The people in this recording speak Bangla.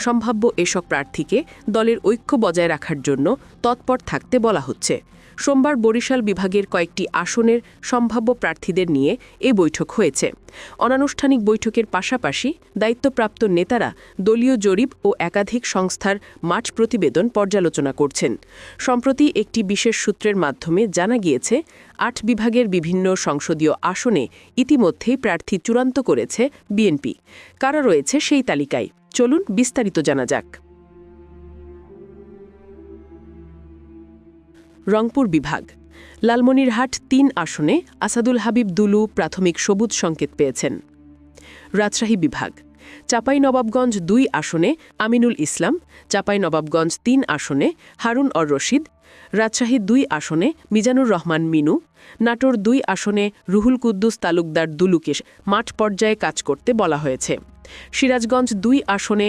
সম্ভাব্য এসব প্রার্থীকে দলের ঐক্য বজায় রাখার জন্য তৎপর থাকতে বলা হচ্ছে। সোমবার বরিশাল বিভাগের কয়েকটি আসনের সম্ভাব্য প্রার্থীদের নিয়ে এ বৈঠক হয়েছে। অনানুষ্ঠানিক বৈঠকের পাশাপাশি দায়িত্বপ্রাপ্ত নেতারা দলীয় জরিপ ও একাধিক সংস্থার মাঠ প্রতিবেদন পর্যালোচনা করছেন। সম্প্রতি একটি বিশেষ সূত্রের মাধ্যমে জানা গিয়েছে ৮ বিভাগের বিভিন্ন সংসদীয় আসনে ইতিমধ্যেই প্রার্থী চূড়ান্ত করেছে বিএনপি। কারা রয়েছে সেই তালিকায়? চলুন বিস্তারিত জানা যাক। রংপুর বিভাগ লালমনিরহাট ৩ আসনে আসাদুল হাবিব দুলু প্রাথমিক সবুজ সংকেত পেয়েছেন। রাজশাহী বিভাগ চাঁপাইনবাবগঞ্জ ২ আসনে আমিনুল ইসলাম, চাঁপাইনবাবগঞ্জ ৩ আসনে হারুন অর রশিদ, রাজশাহী ২ আসনে মিজানুর রহমান মিনু, নাটোর ২ আসনে রুহুল কুদ্দুস তালুকদার দুলুকে মাঠ পর্যায়ে কাজ করতে বলা হয়েছে। সিরাজগঞ্জ ২ আসনে